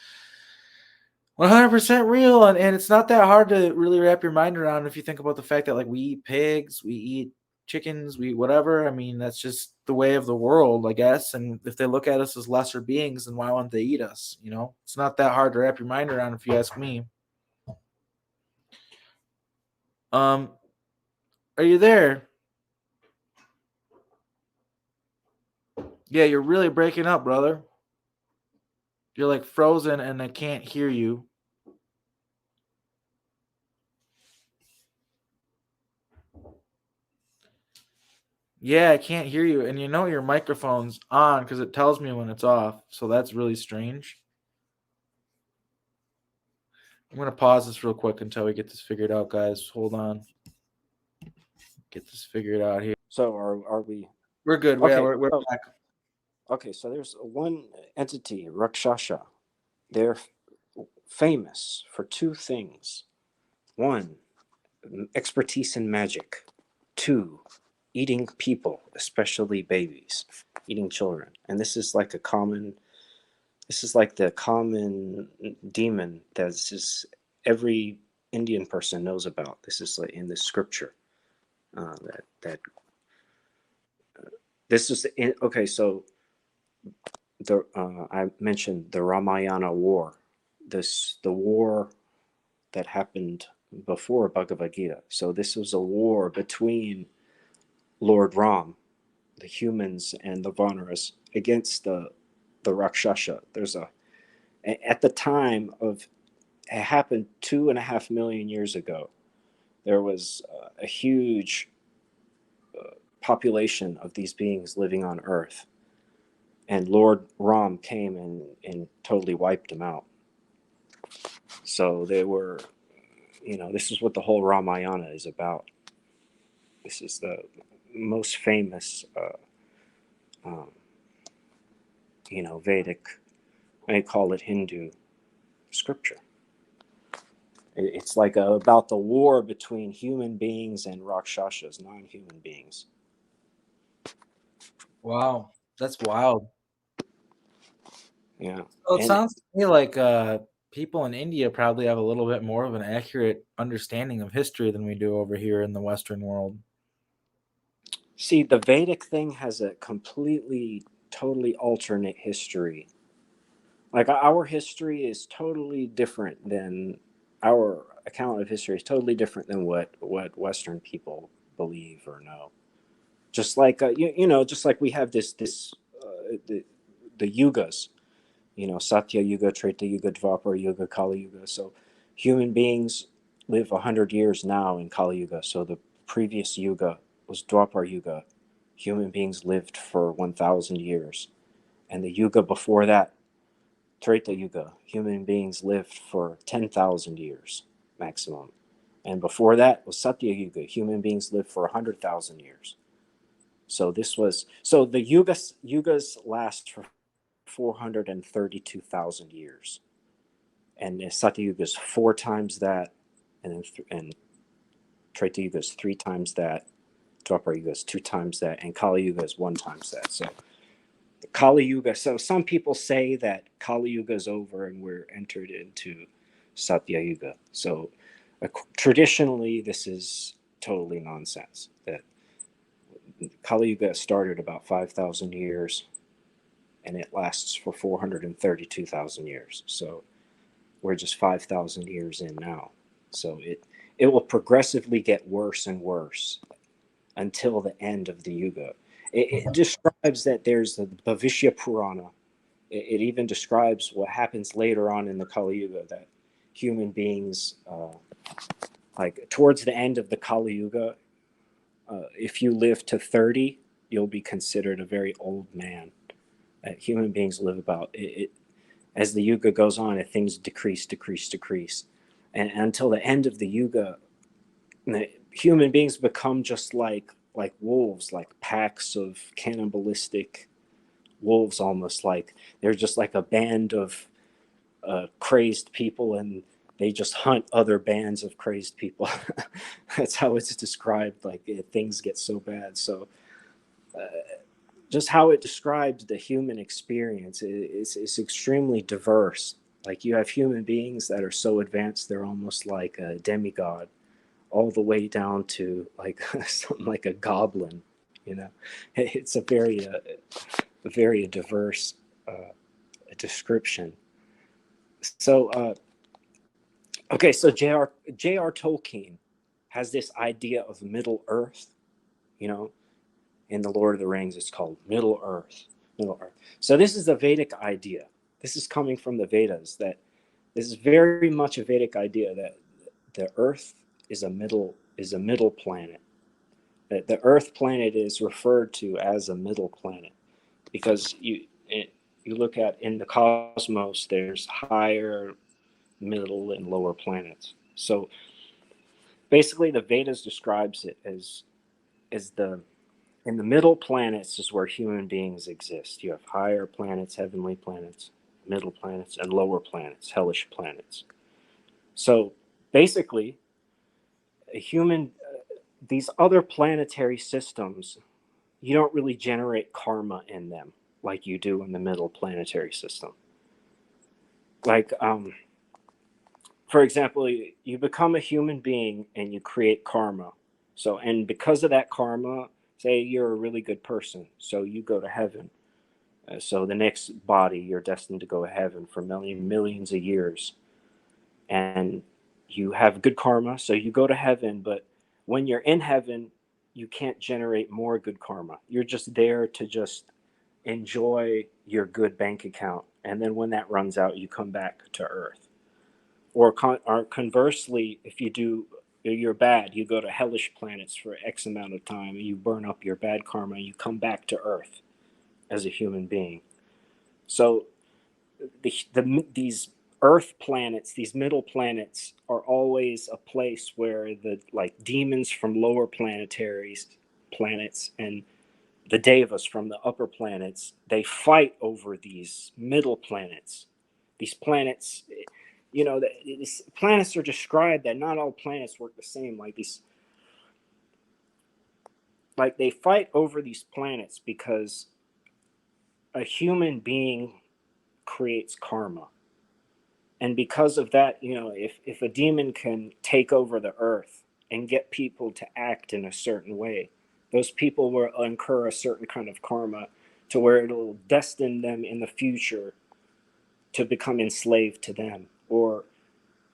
100% real, and it's not that hard to really wrap your mind around if you think about the fact that like we eat pigs, we eat chickens, we whatever. I mean, that's just the way of the world, I guess. And if they look at us as lesser beings, then why wouldn't they eat us? It's not that hard to wrap your mind around if you ask me. Are you there? Yeah, you're really breaking up, brother. You're like frozen and I can't hear you. Yeah, I can't hear you. And your microphone's on because it tells me when it's off. So that's really strange. I'm going to pause this real quick until we get this figured out, guys. Hold on. Get this figured out here. So are we? We're good. Okay. Yeah, we're back. Okay, so there's one entity, Rakshasa. They're famous for two things. One, expertise in magic. Two, eating people, especially babies, eating children. And this is like the common demon that every Indian person knows about. This is like in the scripture. This is okay. So I mentioned the Ramayana war. The war that happened before Bhagavad Gita. So this was a war between Lord Ram, the humans, and the Vanaras against the Rakshasa. At the time of it happened 2.5 million years ago. There was a huge population of these beings living on Earth, and Lord Ram came and totally wiped them out. So they were, this is what the whole Ramayana is about. This is the most famous, Vedic, I call it Hindu scripture. It's like about the war between human beings and Rakshasas, non-human beings. Wow, that's wild. Yeah. Well, it sounds to me like people in India probably have a little bit more of an accurate understanding of history than we do over here in the Western world. See, the Vedic thing has a completely, totally alternate history. Like our history is totally different than our account of history is totally different than what Western people believe or know. Just like just like we have the yugas, Satya Yuga, Treta Yuga, Dvapara Yuga, Kali Yuga. So human beings live 100 years now in Kali Yuga. So the previous yuga was Dwapara Yuga. Human beings lived for 1,000 years. And the yuga before that, Treta Yuga, human beings lived for 10,000 years maximum. And before that was Satya Yuga, human beings lived for 100,000 years. So the yugas last for 432,000 years. And Satya Yuga is 4 times that, and Treta Yuga is 3 times that, Dwapara Yuga is 2 times that, and Kali Yuga is 1 times that. So the Kali Yuga. So some people say that Kali Yuga is over and we're entered into Satya Yuga. So traditionally, this is totally nonsense. That Kali Yuga started about 5,000 years, and it lasts for 432,000 years. So we're just 5,000 years in now. So it will progressively get worse and worse until the end of the Yuga. It describes that there's the Bhavishya Purana. It even describes what happens later on in the Kali Yuga, that human beings, like towards the end of the Kali Yuga, if you live to 30, you'll be considered a very old man. Human beings live about it. As the Yuga goes on, things decrease. And until the end of the Yuga, human beings become just like wolves, like packs of cannibalistic wolves, almost like they're just like a band of crazed people, and they just hunt other bands of crazed people. That's how it's described. Like things get so bad. So just how it describes the human experience is extremely diverse. Like you have human beings that are so advanced they're almost like a demigod, all the way down to like something like a goblin. It's a very diverse description. So okay, so J.R. Tolkien has this idea of Middle Earth. In the Lord of the Rings, it's called Middle Earth. So this is a Vedic idea. This is coming from the Vedas. That this is very much a Vedic idea that the Earth is a middle planet. That the Earth planet is referred to as a middle planet because you look at in the cosmos, there's higher, middle, and lower planets. So basically, the Vedas describes it as in the middle planets is where human beings exist. You have higher planets, heavenly planets, middle planets, and lower planets, hellish planets. So basically, these other planetary systems, you don't really generate karma in them like you do in the middle planetary system. Like, for example, you become a human being and you create karma. So, and because of that karma, say you're a really good person, so you go to heaven. So the next body, you're destined to go to heaven for millions of years. And you have good karma, so you go to heaven. But when you're in heaven, you can't generate more good karma. You're just there to just enjoy your good bank account. And then when that runs out, you come back to Earth. Or conversely, if you're bad, you go to hellish planets for X amount of time, and you burn up your bad karma, and you come back to Earth as a human being. So these Earth planets, these middle planets, are always a place where the demons from lower planets and the devas from the upper planets, they fight over these middle planets. These planets, these planets are described that not all planets work the same. They fight over these planets because a human being creates karma. And because of that, if a demon can take over the earth and get people to act in a certain way, those people will incur a certain kind of karma to where it'll destine them in the future to become enslaved to them. Or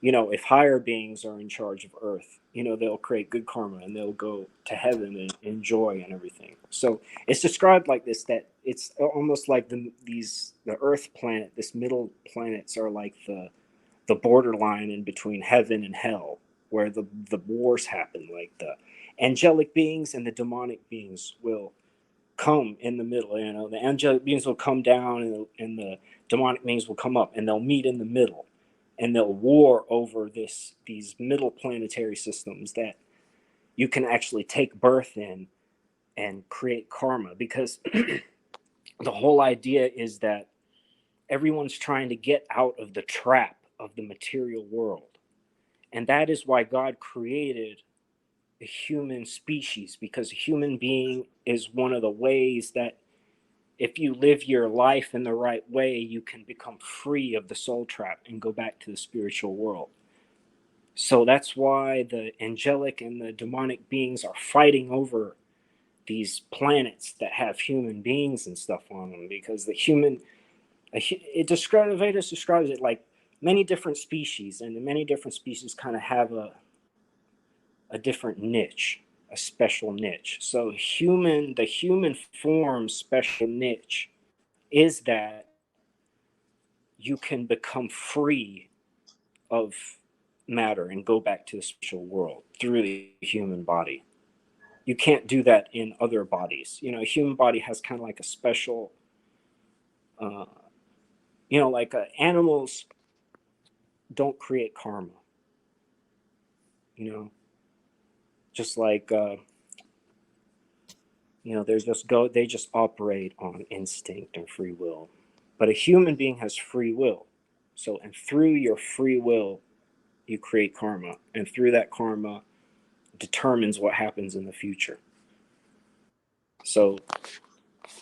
if higher beings are in charge of earth, they'll create good karma and they'll go to heaven and enjoy and everything. So it's described like this, that it's almost like the earth planet, this middle planets are like the borderline in between heaven and hell, where the wars happen. Like the angelic beings and the demonic beings will come in the middle. The angelic beings will come down, and the demonic beings will come up, and they'll meet in the middle, and they'll war over these middle planetary systems that you can actually take birth in and create karma. Because the whole idea is that everyone's trying to get out of the trap of the material world. And that is why God created a human species, because a human being is one of the ways that if you live your life in the right way, you can become free of the soul trap and go back to the spiritual world. So that's why the angelic and the demonic beings are fighting over these planets that have human beings and stuff on them, because Vedas describes it like many different species, and the many different species kind of have a different niche, a special niche. So the human form's special niche is that you can become free of matter and go back to the spiritual world through the human body. You can't do that in other bodies. A human body has kind of like a special, like animals don't create karma. Just like they just operate on instinct and free will. But a human being has free will. So, and through your free will, you create karma, and through that karma determines what happens in the future. So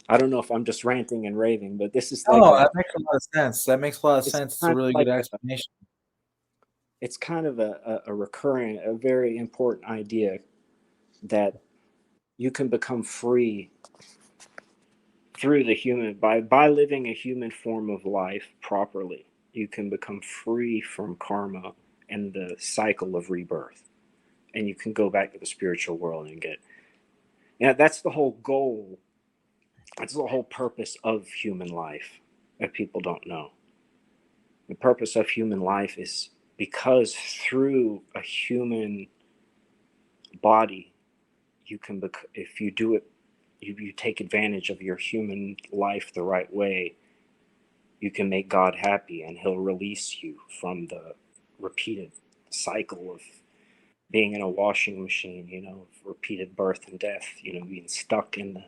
I don't know if I'm just ranting and raving, but this is like that makes a lot of sense. That makes a lot of sense. It's a really good explanation. It's kind of a recurring, a very important idea that you can become free through the human by living a human form of life properly. You can become free from karma and the cycle of rebirth, and you can go back to the spiritual world and that's the whole goal. That's the whole purpose of human life that people don't know. The purpose of human life is because through a human body, you can if you do it, you take advantage of your human life the right way, you can make God happy, and he'll release you from the repeated cycle of being in a washing machine, repeated birth and death, being stuck in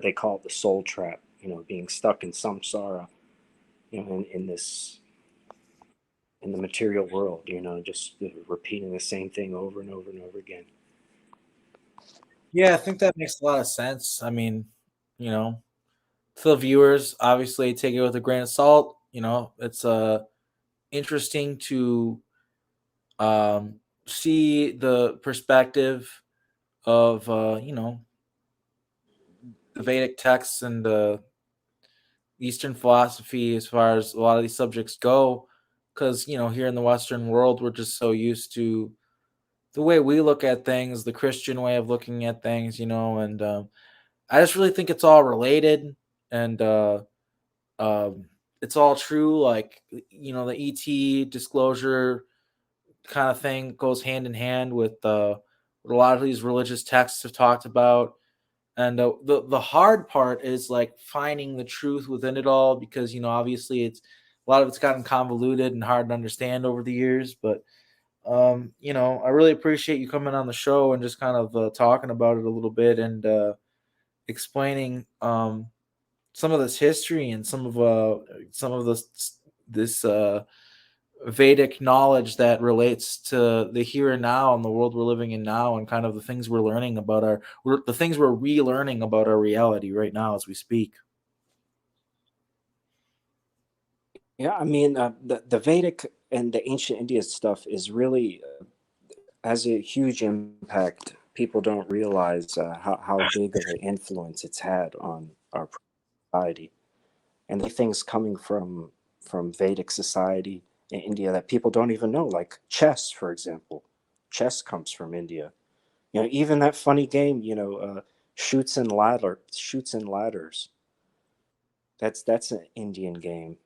they call it the soul trap, being stuck in samsara, in the material world, just repeating the same thing over and over and over again. Yeah, I think that makes a lot of sense. I mean, to the viewers, obviously take it with a grain of salt. It's interesting to see the perspective of the Vedic texts and the Eastern philosophy as far as a lot of these subjects go, because here in the Western world we're just so used to the way we look at things, the Christian way of looking at things, and I just really think it's all related, and it's all true. Like the ET disclosure kind of thing goes hand in hand with what a lot of these religious texts have talked about. And the hard part is like finding the truth within it all, because obviously it's a lot of it's gotten convoluted and hard to understand over the years. But I really appreciate you coming on the show and just kind of talking about it a little bit, and explaining some of this history and some of this Vedic knowledge that relates to the here and now and the world we're living in now, and kind of the things we're learning about the things we're relearning about our reality right now as we speak. Yeah, I mean, the Vedic and the ancient India stuff is really has a huge impact. People don't realize how big of an influence it's had on our society, and the things coming from Vedic society in India that people don't even know, like chess, for example. Chess comes from India. You know, even that funny game, shoots and ladders. That's an Indian game.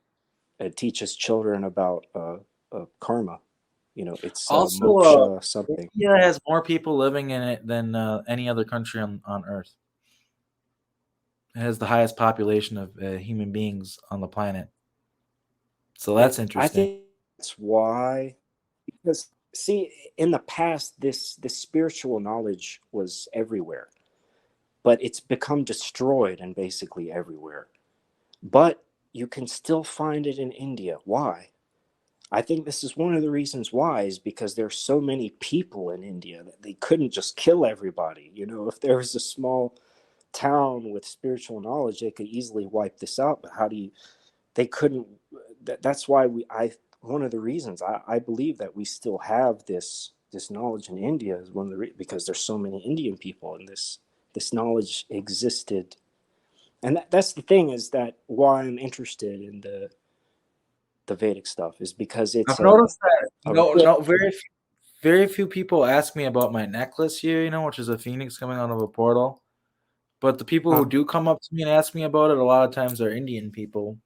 It teaches children about karma. You know, it's Also, moksha something. India has more people living in it than any other country on Earth. It has the highest population of human beings on the planet. So that's I interesting. think that's why, because see, in the past, this spiritual knowledge was everywhere, but it's become destroyed and basically everywhere. But you can still find it in India. Why? I think this is one of the reasons why is because there's so many people in India that they couldn't just kill everybody. You know, if there was a small town with spiritual knowledge, they could easily wipe this out. But how do you? They couldn't. That's why I. One of the reasons I believe that we still have this knowledge in India is one of the because there's so many Indian people and this knowledge existed. And that's the thing is that why I'm interested in the Vedic stuff is because it's I've noticed that a no, very few people ask me about my necklace here, which is a phoenix coming out of a portal. But the people who do come up to me and ask me about it, a lot of times are Indian people,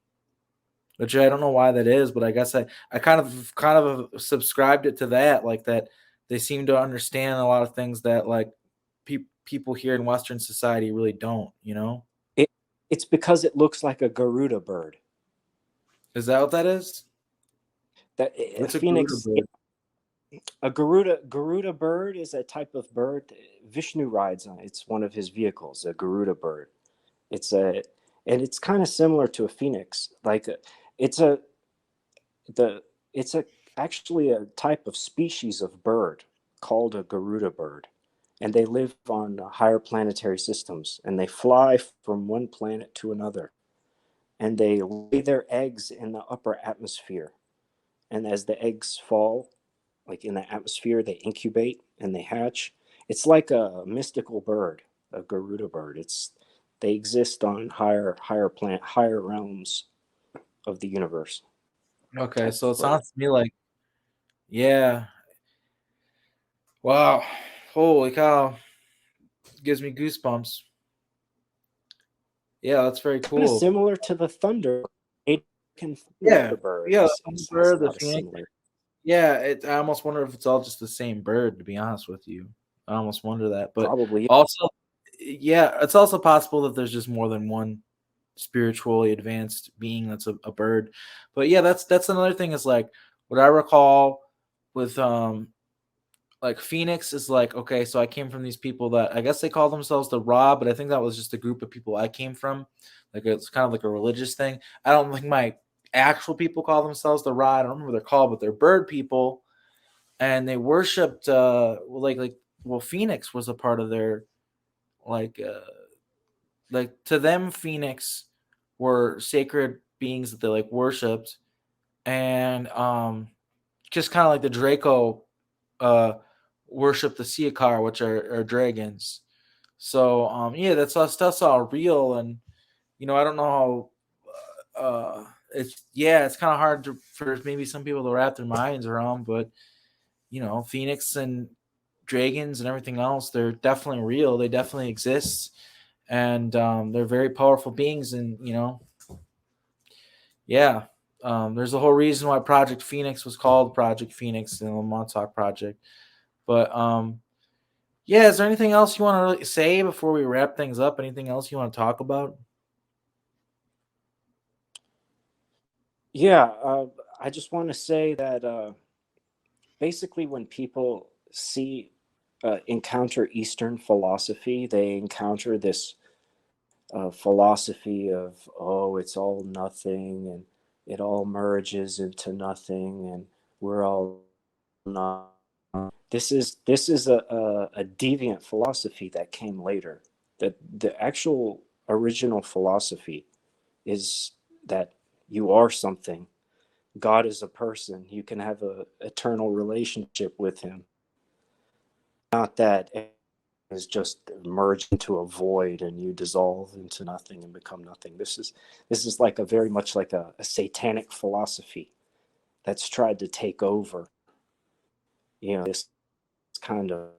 which I don't know why that is, but I guess I kind of subscribed it to that, like that they seem to understand a lot of things that like people here in Western society really don't. it, it's because it looks like a Garuda bird. Is that what that is? That a What's a Garuda phoenix, bird? a Garuda bird is a type of bird Vishnu rides on. It's one of his vehicles, a Garuda bird. It's a and it's kind of similar to a phoenix. Like it's a the it's a actually a type of species of bird called a Garuda bird, and they live on higher planetary systems, and they fly from one planet to another, and they lay their eggs in the upper atmosphere, and as the eggs fall like in the atmosphere, they incubate and they hatch. It's like a mystical bird, a Garuda bird. They exist on higher realms of the universe. Okay, Type so it of bird. sounds to me like, yeah, wow, holy cow, gives me goosebumps. Yeah, that's very Kind of cool. similar to the thunder. Yeah, Bird yeah, is, has a the lot of phoenix. similar. Yeah, I almost wonder if it's all just the same bird, to be honest with you. I almost wonder that. But Probably. also, yeah, it's also possible that there's just more than one spiritually advanced being that's a bird. But yeah, that's another thing is like what I recall with like Phoenix is like, okay, so I came from these people that I guess they call themselves the Ra, but I think that was just a group of people I came from. Like it's kind of like a religious thing. I don't think my actual people call themselves the Ra. I don't remember what they're called, but they're bird people, and they worshipped well, Phoenix was a part of their like to them Phoenix were sacred beings that they like worshipped, and just kind of like the Draco uh worship the Siakar, which are dragons. So yeah, that's all real, and I don't know how it's kind of hard for maybe some people to wrap their minds around, but Phoenix and dragons and everything else, they're definitely real. They definitely exist, and they're very powerful beings, and yeah. There's a whole reason why Project Phoenix was called Project Phoenix and the Montauk Project. But yeah, is there anything else you want to really say before we wrap things up? Anything else you want to talk about? Yeah, I just want to say that basically when people encounter Eastern philosophy, they encounter this philosophy of, oh, it's all nothing and it all merges into nothing and we're all not. This is a deviant philosophy that came later. The actual original philosophy is that you are something. God is a person. You can have a eternal relationship with him. Not that it is just merged into a void and you dissolve into nothing and become nothing. This is like a very much like a satanic philosophy that's tried to take over, this kind of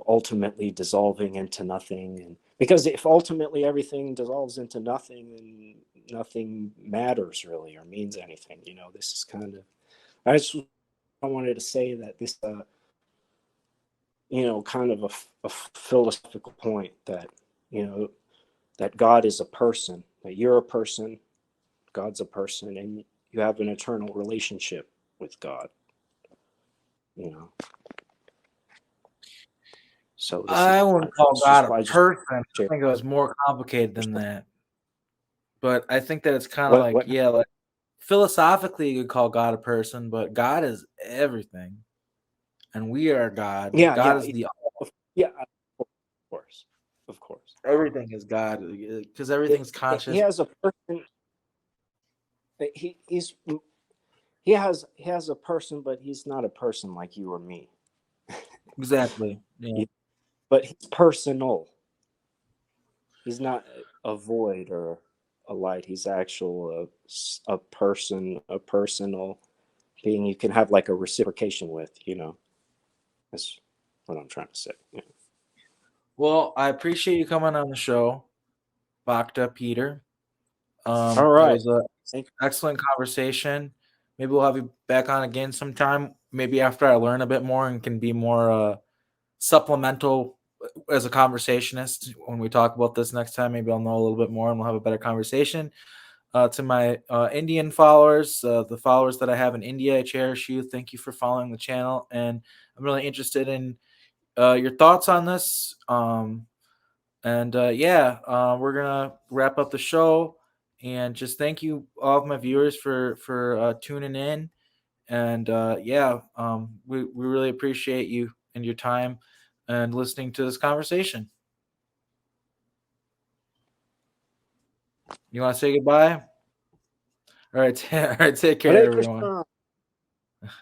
ultimately dissolving into nothing. And because if ultimately everything dissolves into nothing, then nothing matters really or means anything. This is kind of, I wanted to say that this, kind of a philosophical point that, that God is a person, that you're a person, God's a person, and you have an eternal relationship with God. So I wouldn't call God a I person. I think it was more complicated than that. But I think that it's kind of like, yeah, like philosophically you could call God a person, but God is everything. And we are God. Yeah, God is the of course. Everything is God because everything's conscious. He has a person. He has a person, but he's not a person like you or me. Exactly. Yeah. But he's personal. He's not a void or a light. He's actual a person, a personal being you can have like a reciprocation with. That's what I'm trying to say. Yeah. Well, I appreciate you coming on the show, Bhakta Peter. All It right. was an excellent conversation. Maybe we'll have you back on again sometime. Maybe after I learn a bit more and can be more supplemental as a conversationist when we talk about this next time. Maybe I'll know a little bit more and we'll have a better conversation. To my Indian followers, the followers that I have in India, I cherish you. Thank you for following the channel, and I'm really interested in your thoughts on this. We're gonna wrap up the show, and just thank you all of my viewers for tuning in, and we really appreciate you and your time and listening to this conversation. You want to say goodbye? All right, all right. Take care, Hare everyone. Krishna.